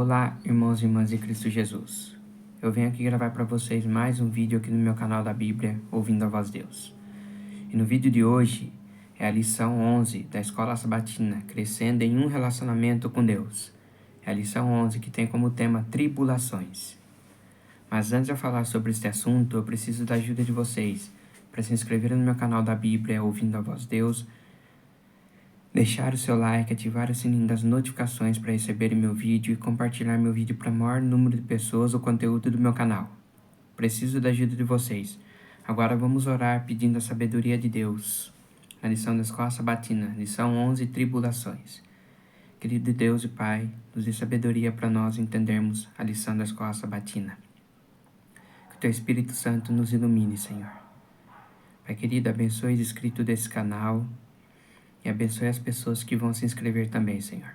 Olá, irmãos e irmãs de Cristo Jesus. Eu venho aqui gravar para vocês mais um vídeo aqui no meu canal da Bíblia, Ouvindo a Voz de Deus. E no vídeo de hoje é a lição 11 da Escola Sabatina, Crescendo em um Relacionamento com Deus. É a lição 11 que tem como tema Tribulações. Mas antes de eu falar sobre este assunto, eu preciso da ajuda de vocês para se inscreverem no meu canal da Bíblia, Ouvindo a Voz de Deus, deixar o seu like, ativar o sininho das notificações para receberem meu vídeo e compartilhar meu vídeo para o maior número de pessoas o conteúdo do meu canal. Preciso da ajuda de vocês. Agora vamos orar pedindo a sabedoria de Deus. A lição da Escola Sabatina, lição 11, Tribulações. Querido Deus e Pai, nos dê sabedoria para nós entendermos a lição da Escola Sabatina. Que o Teu Espírito Santo nos ilumine, Senhor. Pai querido, abençoe o inscrito desse canal, e abençoe as pessoas que vão se inscrever também, Senhor.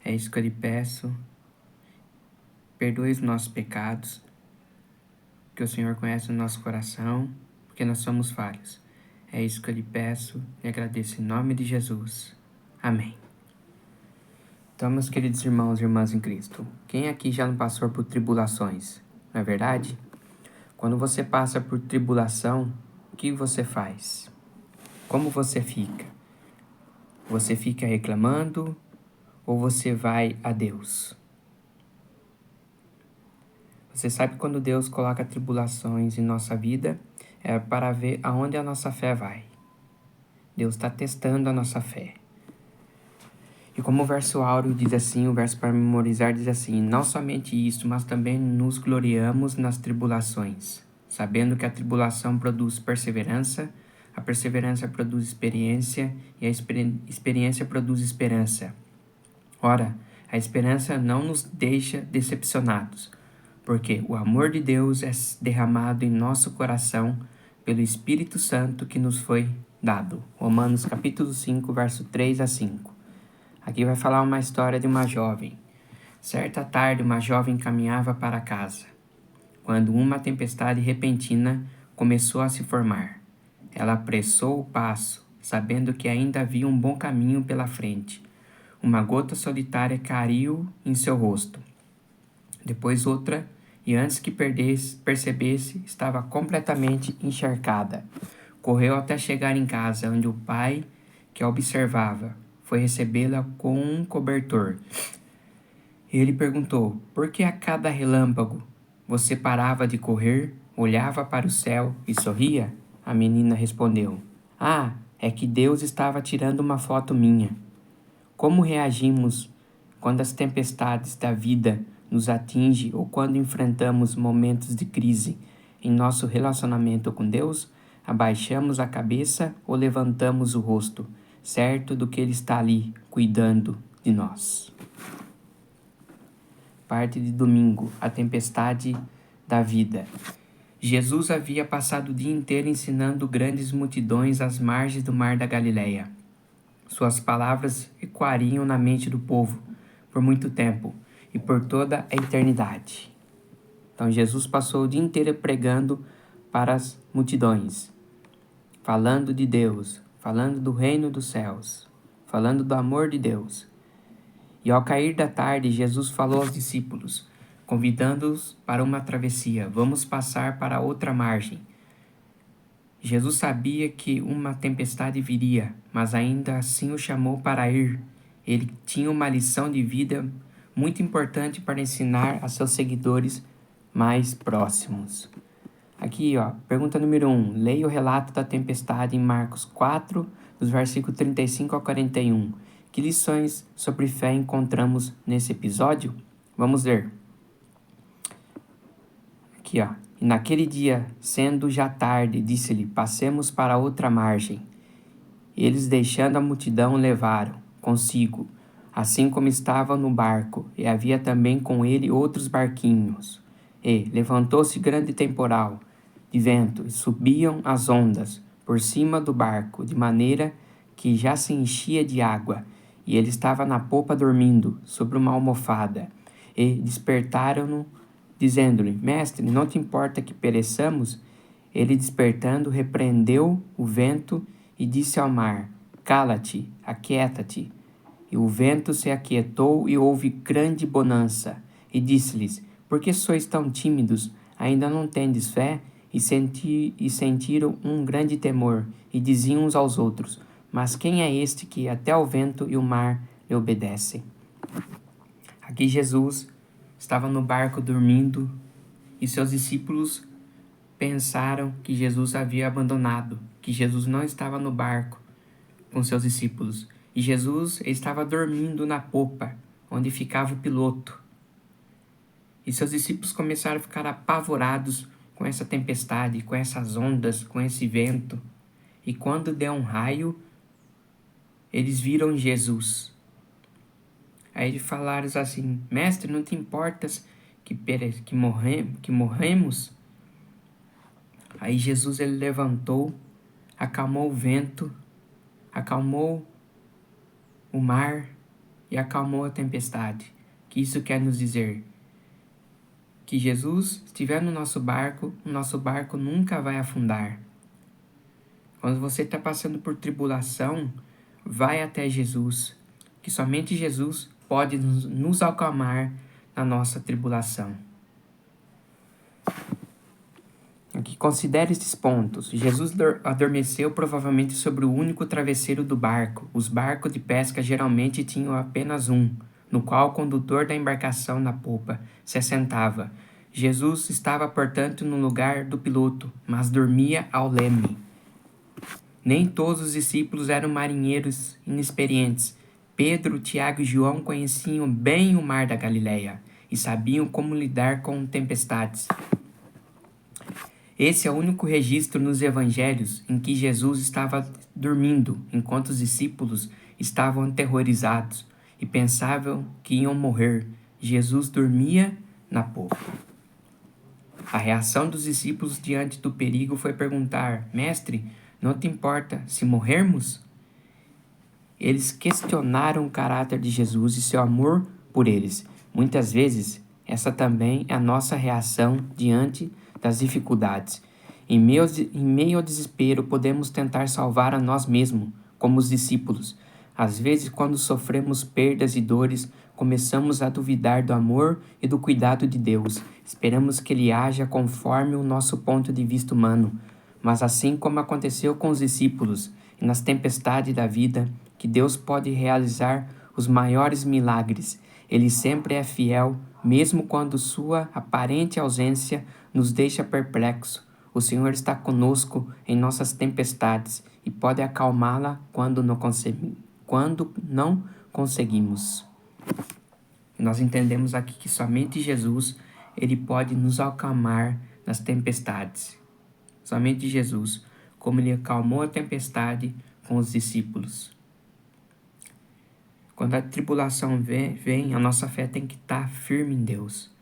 É isso que eu lhe peço. Perdoe os nossos pecados, que o Senhor conhece o nosso coração, porque nós somos falhos. É isso que eu lhe peço e agradeço em nome de Jesus. Amém. Então, meus queridos irmãos e irmãs em Cristo, quem aqui já não passou por tribulações? Não é verdade? Quando você passa por tribulação, o que você faz? Como você fica? Você fica reclamando ou você vai a Deus? Você sabe quando Deus coloca tribulações em nossa vida, é para ver aonde a nossa fé vai. Deus está testando a nossa fé. E como o verso áureo diz assim, o verso para memorizar diz assim: não somente isso, mas também nos gloriamos nas tribulações, sabendo que a tribulação produz perseverança, a perseverança produz experiência e a experiência produz esperança. Ora, a esperança não nos deixa decepcionados, porque o amor de Deus é derramado em nosso coração pelo Espírito Santo que nos foi dado. Romanos capítulo 5, verso 3 a 5. Aqui vai falar uma história de uma jovem. Certa tarde, uma jovem caminhava para casa, quando uma tempestade repentina começou a se formar. Ela apressou o passo, sabendo que ainda havia um bom caminho pela frente. Uma gota solitária caiu em seu rosto. Depois outra, e antes que percebesse, estava completamente encharcada. Correu até chegar em casa, onde o pai, que a observava, foi recebê-la com um cobertor. Ele perguntou: por que a cada relâmpago você parava de correr, olhava para o céu e sorria? A menina respondeu: ah, é que Deus estava tirando uma foto minha. Como reagimos quando as tempestades da vida nos atingem ou quando enfrentamos momentos de crise em nosso relacionamento com Deus? Abaixamos a cabeça ou levantamos o rosto, certo do que Ele está ali, cuidando de nós? Parte de domingo, a tempestade da vida. Jesus havia passado o dia inteiro ensinando grandes multidões às margens do mar da Galileia. Suas palavras ecoariam na mente do povo por muito tempo e por toda a eternidade. Então Jesus passou o dia inteiro pregando para as multidões, falando de Deus, falando do reino dos céus, falando do amor de Deus. E ao cair da tarde, Jesus falou aos discípulos, convidando-os para uma travessia. Vamos passar para outra margem. Jesus sabia que uma tempestade viria, mas ainda assim o chamou para ir. Ele tinha uma lição de vida muito importante para ensinar a seus seguidores mais próximos. Aqui, pergunta número 1. Leia o relato da tempestade em Marcos 4, dos versículos 35 a 41. Que lições sobre fé encontramos nesse episódio? Vamos ler. Aqui, E naquele dia, sendo já tarde, disse-lhe: passemos para outra margem. Eles, deixando a multidão, levaram consigo, assim como estava no barco, e havia também com ele outros barquinhos. E levantou-se grande temporal de vento, e subiam as ondas por cima do barco, de maneira que já se enchia de água, e ele estava na popa dormindo, sobre uma almofada. E despertaram-no, dizendo-lhe: mestre, não te importa que pereçamos? Ele, despertando, repreendeu o vento e disse ao mar: cala-te, aquieta-te. E o vento se aquietou e houve grande bonança. E disse-lhes: Por que sois tão tímidos? Ainda não tendes fé? E sentiram um grande temor, e diziam uns aos outros: Mas quem é este que até o vento e o mar lhe obedecem? Aqui Jesus estava no barco dormindo, e seus discípulos pensaram que Jesus havia abandonado, que Jesus não estava no barco com seus discípulos. E Jesus estava dormindo na popa, onde ficava o piloto. E seus discípulos começaram a ficar apavorados com essa tempestade, com essas ondas, com esse vento. E quando deu um raio, eles viram Jesus. Aí eles falaram assim: Mestre, não te importas que morremos? Aí Jesus ele levantou, acalmou o vento, acalmou o mar e acalmou a tempestade. Que isso quer nos dizer? Que Jesus estiver no nosso barco, o nosso barco nunca vai afundar. Quando você está passando por tribulação, vai até Jesus, que somente Jesus pode nos acalmar na nossa tribulação. Aqui, considere estes pontos. Jesus adormeceu provavelmente sobre o único travesseiro do barco. Os barcos de pesca geralmente tinham apenas um, no qual o condutor da embarcação na popa se assentava. Jesus estava, portanto, no lugar do piloto, mas dormia ao leme. Nem todos os discípulos eram marinheiros inexperientes. Pedro, Tiago e João conheciam bem o mar da Galileia e sabiam como lidar com tempestades. Esse é o único registro nos evangelhos em que Jesus estava dormindo, enquanto os discípulos estavam aterrorizados e pensavam que iam morrer. Jesus dormia na popa. A reação dos discípulos diante do perigo foi perguntar: Mestre, não te importa se morrermos? Eles questionaram o caráter de Jesus e seu amor por eles. Muitas vezes, essa também é a nossa reação diante das dificuldades. Em meio ao desespero, podemos tentar salvar a nós mesmos, como os discípulos. Às vezes, quando sofremos perdas e dores, começamos a duvidar do amor e do cuidado de Deus. Esperamos que Ele haja conforme o nosso ponto de vista humano. Mas assim como aconteceu com os discípulos e nas tempestades da vida, que Deus pode realizar os maiores milagres. Ele sempre é fiel, mesmo quando sua aparente ausência nos deixa perplexos. O Senhor está conosco em nossas tempestades e pode acalmá-la quando não conseguimos. E nós entendemos aqui que somente Jesus ele pode nos acalmar nas tempestades. Somente Jesus, como ele acalmou a tempestade com os discípulos. Quando a tribulação vem, a nossa fé tem que estar firme em Deus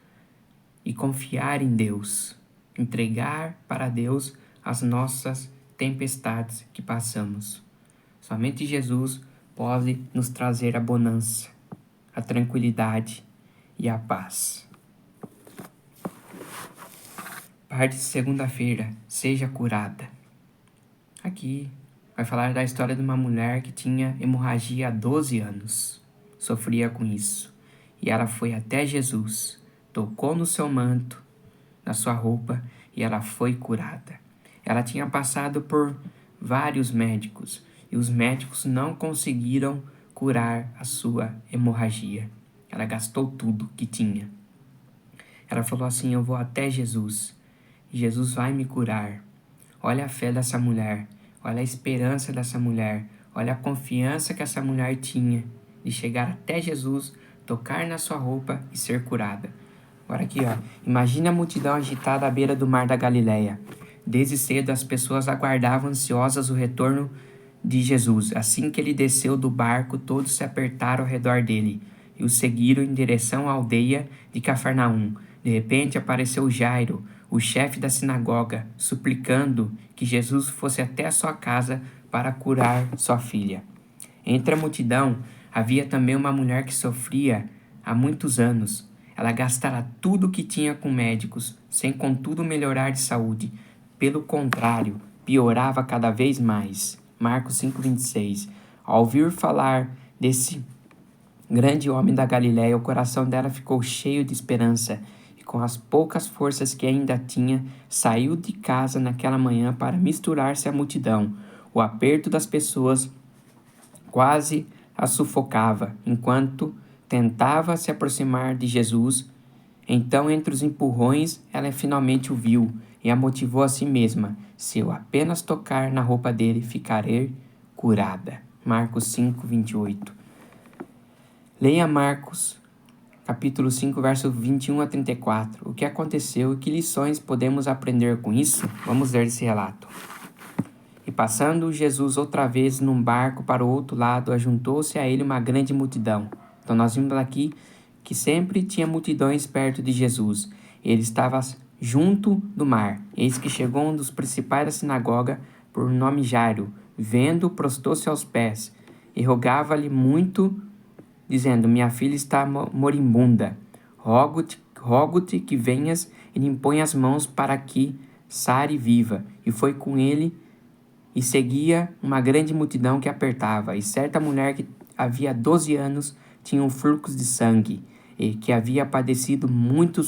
e confiar em Deus, entregar para Deus as nossas tempestades que passamos. Somente Jesus pode nos trazer a bonança, a tranquilidade e a paz. Parte de segunda-feira, seja curada. Aqui vai falar da história de uma mulher que tinha hemorragia há 12 anos. Sofria com isso. E ela foi até Jesus, tocou no seu manto, na sua roupa, e ela foi curada. Ela tinha passado por vários médicos, e os médicos não conseguiram curar a sua hemorragia. Ela gastou tudo que tinha. Ela falou assim: eu vou até Jesus. Jesus vai me curar. Olha a fé dessa mulher. Olha a esperança dessa mulher. Olha a confiança que essa mulher tinha de chegar até Jesus, tocar na sua roupa e ser curada. Agora aqui, imagine a multidão agitada à beira do mar da Galileia. Desde cedo as pessoas aguardavam ansiosas o retorno de Jesus. Assim que ele desceu do barco, todos se apertaram ao redor dele e o seguiram em direção à aldeia de Cafarnaum. De repente apareceu Jairo, o chefe da sinagoga, suplicando que Jesus fosse até a sua casa para curar sua filha. Entre a multidão havia também uma mulher que sofria há muitos anos. Ela gastara tudo o que tinha com médicos, sem contudo melhorar de saúde. Pelo contrário, piorava cada vez mais. Marcos 5,26. Ao ouvir falar desse grande homem da Galiléia, o coração dela ficou cheio de esperança, e com as poucas forças que ainda tinha, saiu de casa naquela manhã para misturar-se à multidão. O aperto das pessoas quase a sufocava, enquanto tentava se aproximar de Jesus. Então, entre os empurrões, ela finalmente o viu e a motivou a si mesma: se eu apenas tocar na roupa dele, ficarei curada. Marcos 5, 28. Leia Marcos, capítulo 5, verso 21 a 34. O que aconteceu e que lições podemos aprender com isso? Vamos ler esse relato. E passando Jesus outra vez num barco para o outro lado, ajuntou-se a ele uma grande multidão. Então nós vimos aqui que sempre tinha multidões perto de Jesus. Ele estava junto do mar. Eis que chegou um dos principais da sinagoga, por nome Jairo. Vendo, prostou-se aos pés e rogava-lhe muito, dizendo: minha filha está moribunda. Rogo-te que venhas e lhe impõe as mãos para que sare viva. E foi com ele e seguia uma grande multidão que apertava. E certa mulher que havia 12 anos tinha um fluxo de sangue, e que havia padecido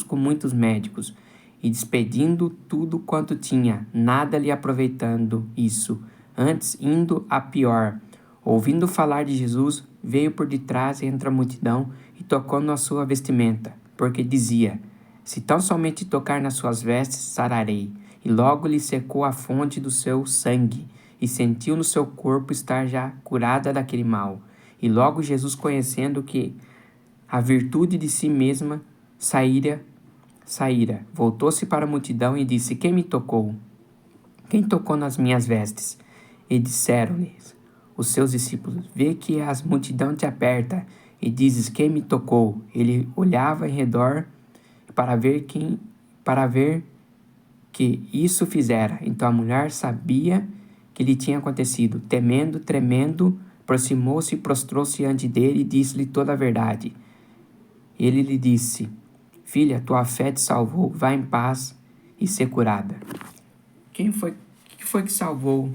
com muitos médicos, e despedindo tudo quanto tinha, nada lhe aproveitando isso, antes indo a pior. Ouvindo falar de Jesus, veio por detrás entre a multidão e tocou na sua vestimenta, porque dizia: se tão somente tocar nas suas vestes, sararei. E logo lhe secou a fonte do seu sangue, e sentiu no seu corpo estar já curada daquele mal. E logo Jesus, conhecendo que a virtude de si mesma saíra, voltou-se para a multidão e disse: quem me tocou? Quem tocou nas minhas vestes? E disseram-lhes os seus discípulos: vê que a multidão te aperta, e dizes: quem me tocou? Ele olhava em redor para ver que isso fizera. Então a mulher sabia que lhe tinha acontecido. Temendo, tremendo, aproximou-se e prostrou-se diante dele e disse-lhe toda a verdade. Ele lhe disse: filha, tua fé te salvou, vá em paz e ser curada. Que foi que salvou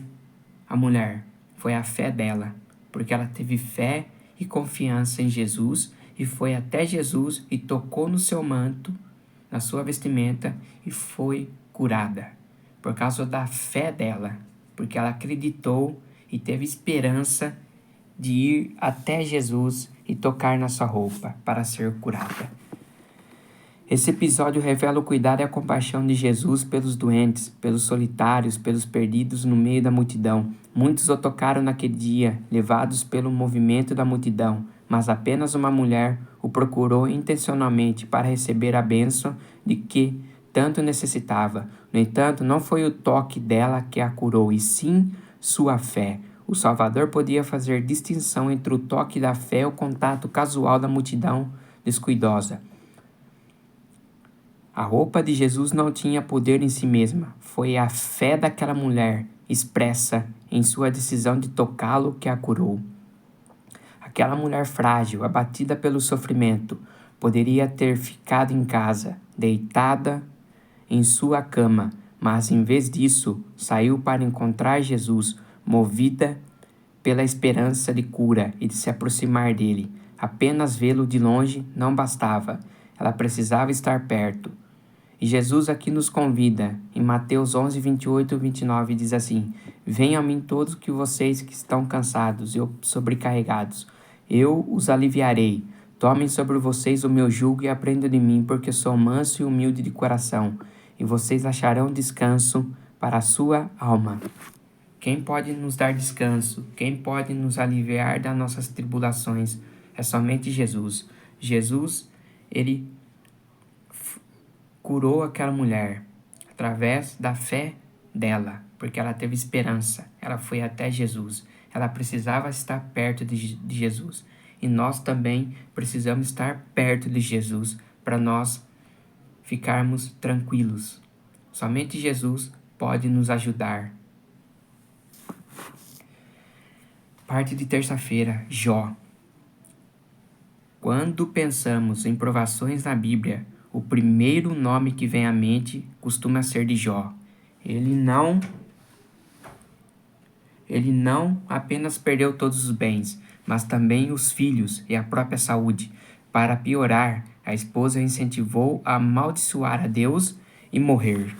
a mulher? Foi a fé dela, porque ela teve fé e confiança em Jesus e foi até Jesus e tocou no seu manto, na sua vestimenta, e foi curada, por causa da fé dela, porque ela acreditou e teve esperança de ir até Jesus e tocar na sua roupa para ser curada. Esse episódio revela o cuidado e a compaixão de Jesus pelos doentes, pelos solitários, pelos perdidos no meio da multidão. Muitos o tocaram naquele dia, levados pelo movimento da multidão, mas apenas uma mulher o procurou intencionalmente para receber a bênção de que tanto necessitava. No entanto, não foi o toque dela que a curou, e sim sua fé. O Salvador podia fazer distinção entre o toque da fé e o contato casual da multidão descuidosa. A roupa de Jesus não tinha poder em si mesma. Foi a fé daquela mulher, expressa em sua decisão de tocá-lo, que a curou. Aquela mulher frágil, abatida pelo sofrimento, poderia ter ficado em casa, deitada em sua cama, mas em vez disso, saiu para encontrar Jesus, movida pela esperança de cura e de se aproximar dele. Apenas vê-lo de longe não bastava. Ela precisava estar perto. E Jesus aqui nos convida, em Mateus 11, 28 e 29, diz assim: venham a mim todos que vocês que estão cansados e sobrecarregados, eu os aliviarei. Tomem sobre vocês o meu jugo e aprendam de mim, porque sou manso e humilde de coração, e vocês acharão descanso para a sua alma. Quem pode nos dar descanso? Quem pode nos aliviar das nossas tribulações? É somente Jesus. Jesus, ele curou aquela mulher através da fé dela, porque ela teve esperança, ela foi até Jesus, ela precisava estar perto de Jesus, e nós também precisamos estar perto de Jesus para nós ficarmos tranquilos. Somente Jesus pode nos ajudar. Parte de terça-feira, Jó. Quando pensamos em provações na Bíblia, o primeiro nome que vem à mente costuma ser de Jó. Ele não apenas perdeu todos os bens, mas também os filhos e a própria saúde. Para piorar, a esposa o incentivou a amaldiçoar a Deus e morrer.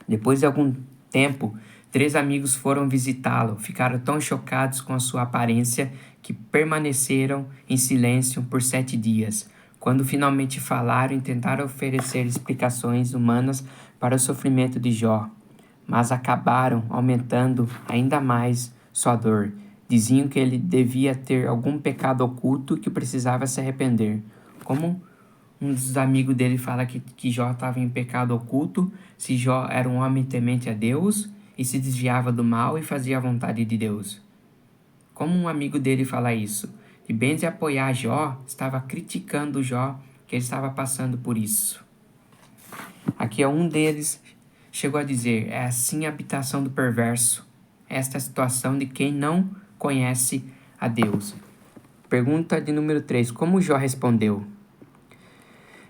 Depois de algum tempo, 3 amigos foram visitá-lo. Ficaram tão chocados com a sua aparência que permaneceram em silêncio por 7 dias. Quando finalmente falaram e tentaram oferecer explicações humanas para o sofrimento de Jó, mas acabaram aumentando ainda mais sua dor. Diziam que ele devia ter algum pecado oculto que precisava se arrepender. Como um dos amigos dele fala que Jó estava em pecado oculto, se Jó era um homem temente a Deus e se desviava do mal e fazia a vontade de Deus. Como um amigo dele fala isso? De bem de apoiar Jó, estava criticando Jó, que ele estava passando por isso. Aqui um deles chegou a dizer: é assim a habitação do perverso. Esta é a situação de quem não conhece a Deus. Pergunta de número 3. Como Jó respondeu?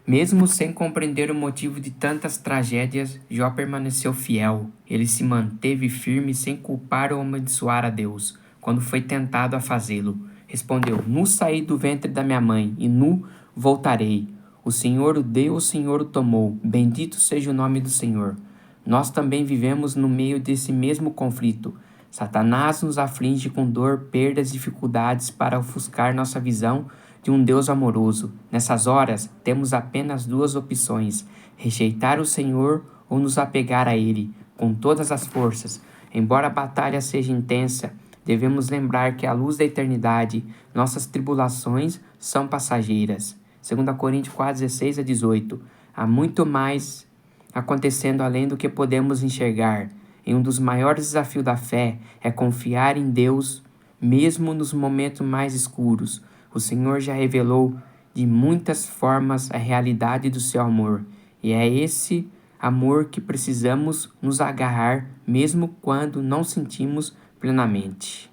Mesmo sem compreender o motivo de tantas tragédias, Jó permaneceu fiel. Ele se manteve firme sem culpar ou amaldiçoar a Deus, quando foi tentado a fazê-lo. Respondeu: Nu saí do ventre da minha mãe, e nu voltarei. O Senhor o deu, o Senhor o tomou. Bendito seja o nome do Senhor. Nós também vivemos no meio desse mesmo conflito. Satanás nos aflige com dor, perdas e dificuldades para ofuscar nossa visão de um Deus amoroso. Nessas horas, temos apenas 2 opções: rejeitar o Senhor ou nos apegar a Ele, com todas as forças. Embora a batalha seja intensa, devemos lembrar que à luz da eternidade, nossas tribulações são passageiras. 2 Coríntios 4:16-18. Há muito mais acontecendo além do que podemos enxergar. E um dos maiores desafios da fé é confiar em Deus, mesmo nos momentos mais escuros. O Senhor já revelou de muitas formas a realidade do seu amor, e é esse amor que precisamos nos agarrar, mesmo quando não sentimos plenamente.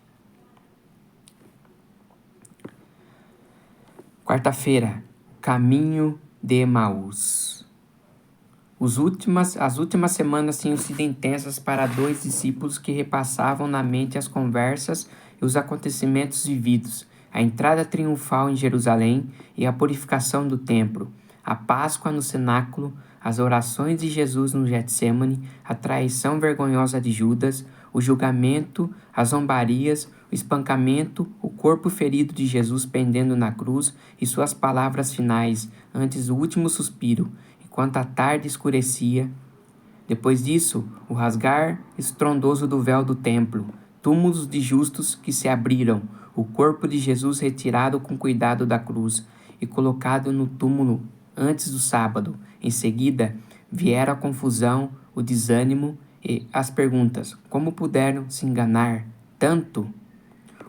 Quarta-feira, caminho de Emaús. As últimas semanas tinham sido intensas para 2 discípulos que repassavam na mente as conversas e os acontecimentos vividos, a entrada triunfal em Jerusalém e a purificação do templo, a Páscoa no cenáculo, as orações de Jesus no Getsêmani, a traição vergonhosa de Judas, o julgamento, as zombarias, o espancamento, o corpo ferido de Jesus pendendo na cruz e suas palavras finais antes do último suspiro, enquanto a tarde escurecia. Depois disso, o rasgar estrondoso do véu do templo, túmulos de justos que se abriram, o corpo de Jesus retirado com cuidado da cruz e colocado no túmulo antes do sábado. Em seguida, vieram a confusão, o desânimo e as perguntas: como puderam se enganar tanto?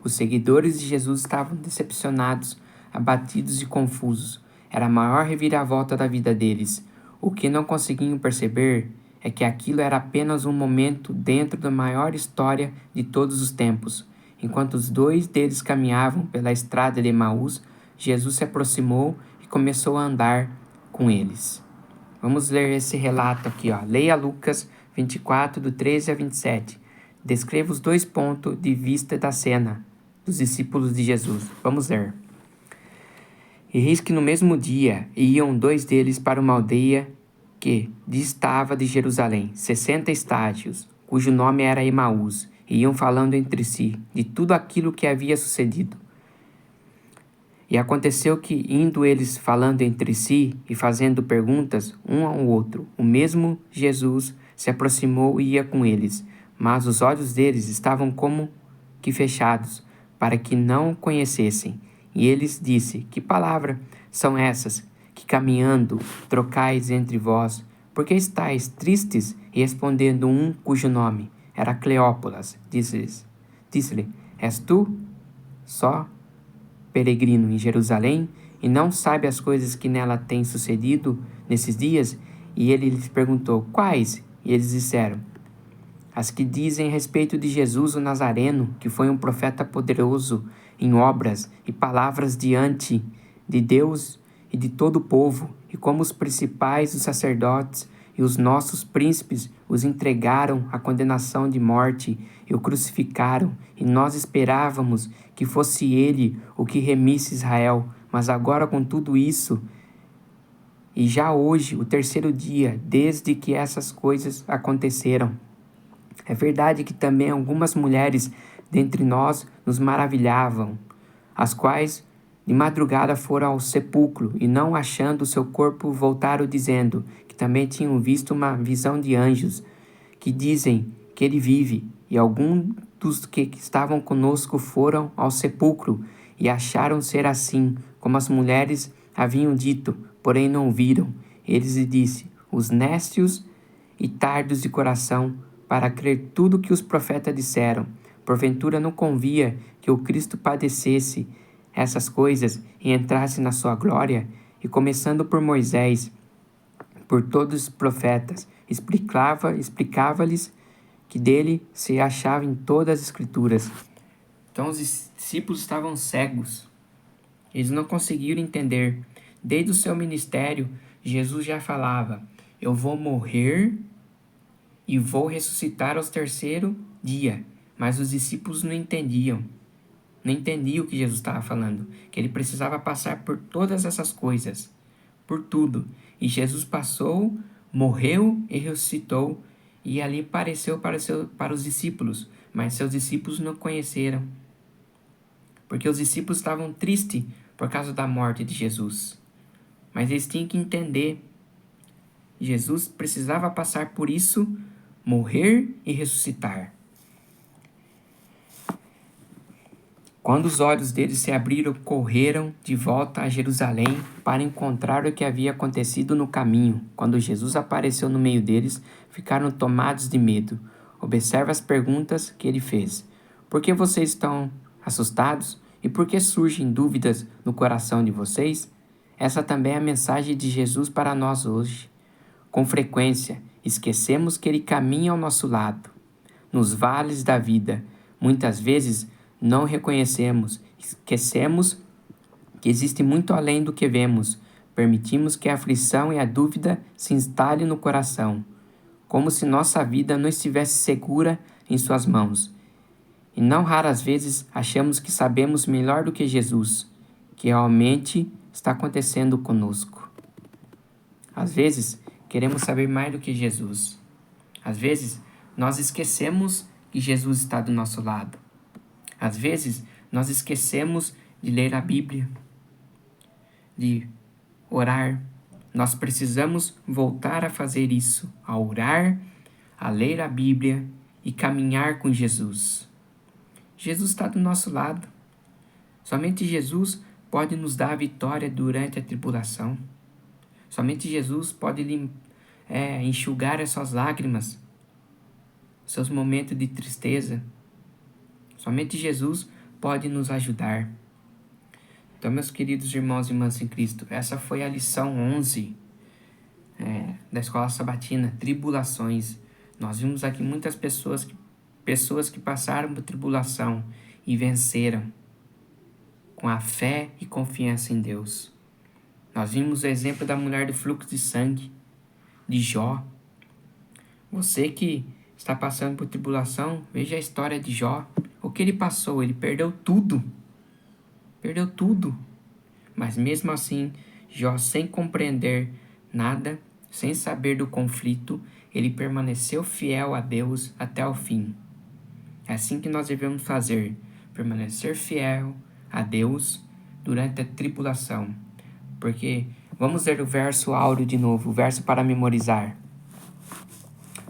Os seguidores de Jesus estavam decepcionados, abatidos e confusos. Era a maior reviravolta da vida deles. O que não conseguiam perceber é que aquilo era apenas um momento dentro da maior história de todos os tempos. Enquanto os 2 deles caminhavam pela estrada de Emaús, Jesus se aproximou e começou a andar com eles. Vamos ler esse relato aqui, ó. Leia Lucas 24, do 13 a 27. Descreva os 2 pontos de vista da cena dos discípulos de Jesus. Vamos ler. E eis que no mesmo dia iam 2 deles para uma aldeia que distava de Jerusalém, 60 estádios, cujo nome era Emaús, e iam falando entre si de tudo aquilo que havia sucedido. E aconteceu que, indo eles falando entre si e fazendo perguntas um ao outro, o mesmo Jesus se aproximou e ia com eles, mas os olhos deles estavam como que fechados, para que não o conhecessem. E eles disse: que palavras são essas que caminhando trocais entre vós? Porque estáis tristes? E respondendo um cujo nome era Cleópolas, disse-lhe: és tu só peregrino em Jerusalém e não sabe as coisas que nela têm sucedido nesses dias? E ele lhes perguntou: quais? E eles disseram: as que dizem a respeito de Jesus o Nazareno, que foi um profeta poderoso em obras e palavras diante de Deus e de todo o povo, e como os principais dos sacerdotes e os nossos príncipes os entregaram à condenação de morte e o crucificaram, e nós esperávamos que fosse ele o que remisse Israel. Mas agora, com tudo isso, e já hoje, o terceiro dia, desde que essas coisas aconteceram, é verdade que também algumas mulheres dentre nós nos maravilhavam, as quais de madrugada foram ao sepulcro e, não achando o seu corpo, voltaram dizendo que também tinham visto uma visão de anjos, que dizem que ele vive. E alguns dos que estavam conosco foram ao sepulcro e acharam ser assim, como as mulheres haviam dito, porém não viram. Eles lhe disse: os nécios e tardos de coração, para crer tudo que os profetas disseram. Porventura não convia que o Cristo padecesse essas coisas e entrasse na sua glória? E começando por Moisés, por todos os profetas, explicava-lhes que dele se achava em todas as escrituras. Então os discípulos estavam cegos. Eles não conseguiram entender. Desde o seu ministério, Jesus já falava: eu vou morrer e vou ressuscitar aos terceiro dia. Mas os discípulos não entendiam. Não entendiam o que Jesus estava falando. Que ele precisava passar por todas essas coisas. Por tudo. E Jesus passou, morreu e ressuscitou. E ali apareceu para os discípulos. Mas seus discípulos não conheceram. Porque os discípulos estavam tristes por causa da morte de Jesus. Mas eles tinham que entender. Jesus precisava passar por isso, morrer e ressuscitar. Quando os olhos deles se abriram, correram de volta a Jerusalém para encontrar o que havia acontecido no caminho. Quando Jesus apareceu no meio deles, ficaram tomados de medo. Observe as perguntas que ele fez. Por que vocês estão assustados? E por que surgem dúvidas no coração de vocês? Essa também é a mensagem de Jesus para nós hoje. Com frequência, esquecemos que ele caminha ao nosso lado. Nos vales da vida, muitas vezes, não reconhecemos, esquecemos que existe muito além do que vemos. Permitimos que a aflição e a dúvida se instalem no coração, como se nossa vida não estivesse segura em suas mãos. E não raras vezes achamos que sabemos melhor do que Jesus, que realmente está acontecendo conosco. Às vezes, queremos saber mais do que Jesus. Às vezes, nós esquecemos que Jesus está do nosso lado. Às vezes, nós esquecemos de ler a Bíblia, de orar. Nós precisamos voltar a fazer isso, a orar, a ler a Bíblia e caminhar com Jesus. Jesus está do nosso lado. Somente Jesus pode nos dar a vitória durante a tribulação. Somente Jesus pode enxugar essas lágrimas, seus momentos de tristeza. Somente Jesus pode nos ajudar. Então, meus queridos irmãos e irmãs em Cristo, essa foi a lição 11 da Escola Sabatina, tribulações. Nós vimos aqui muitas pessoas que passaram por tribulação e venceram com a fé e confiança em Deus. Nós vimos o exemplo da mulher do fluxo de sangue, de Jó. Você que está passando por tribulação, veja a história de Jó. O que ele passou? Ele perdeu tudo. Perdeu tudo. Mas mesmo assim, Jó, sem compreender nada, sem saber do conflito, ele permaneceu fiel a Deus até o fim. É assim que nós devemos fazer, permanecer fiel a Deus durante a tribulação. Porque, vamos ler o verso áureo de novo, o verso para memorizar,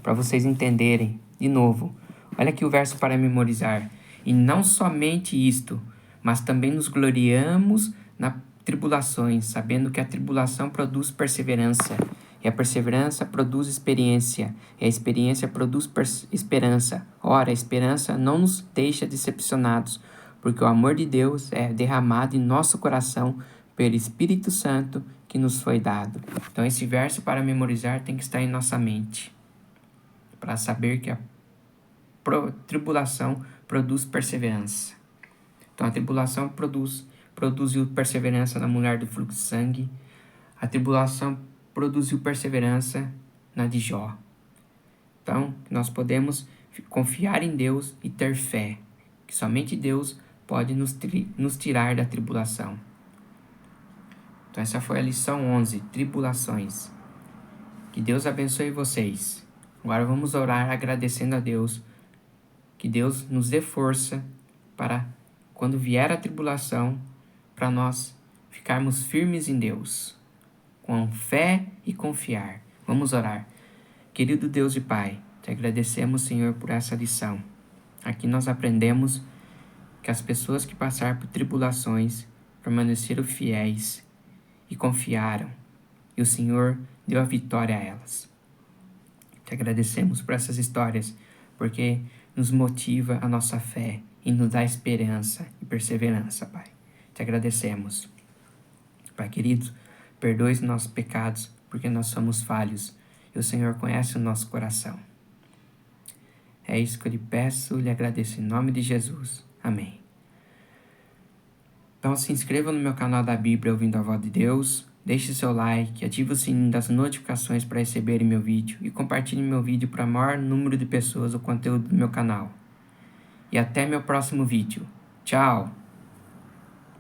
para vocês entenderem de novo. Olha aqui o verso para memorizar. E não somente isto, mas também nos gloriamos nas tribulações, sabendo que a tribulação produz perseverança, e a perseverança produz experiência, e a experiência produz esperança. Ora, a esperança não nos deixa decepcionados, porque o amor de Deus é derramado em nosso coração pelo Espírito Santo que nos foi dado. Então esse verso para memorizar tem que estar em nossa mente, para saber que a tribulação produz perseverança. Então a tribulação produziu perseverança na mulher do fluxo de sangue. A tribulação produziu perseverança na de Jó. Então, nós podemos confiar em Deus e ter fé, que somente Deus pode nos tirar da tribulação. Então, essa foi a lição 11, tribulações. Que Deus abençoe vocês. Agora vamos orar agradecendo a Deus, que Deus nos dê força para, quando vier a tribulação, para nós ficarmos firmes em Deus, com fé e confiar. Vamos orar. Querido Deus e Pai, te agradecemos, Senhor, por essa lição. Aqui nós aprendemos que as pessoas que passaram por tribulações permaneceram fiéis e confiaram, e o Senhor deu a vitória a elas. Te agradecemos por essas histórias, porque nos motiva a nossa fé e nos dá esperança e perseverança, Pai. Te agradecemos. Pai querido, perdoe os nossos pecados, porque nós somos falhos, e o Senhor conhece o nosso coração. É isso que eu lhe peço e lhe agradeço em nome de Jesus. Amém. Então se inscreva no meu canal da Bíblia Ouvindo a Voz de Deus, deixe seu like, ative o sininho das notificações para receberem meu vídeo e compartilhe meu vídeo para o maior número de pessoas o conteúdo do meu canal. E até meu próximo vídeo. Tchau!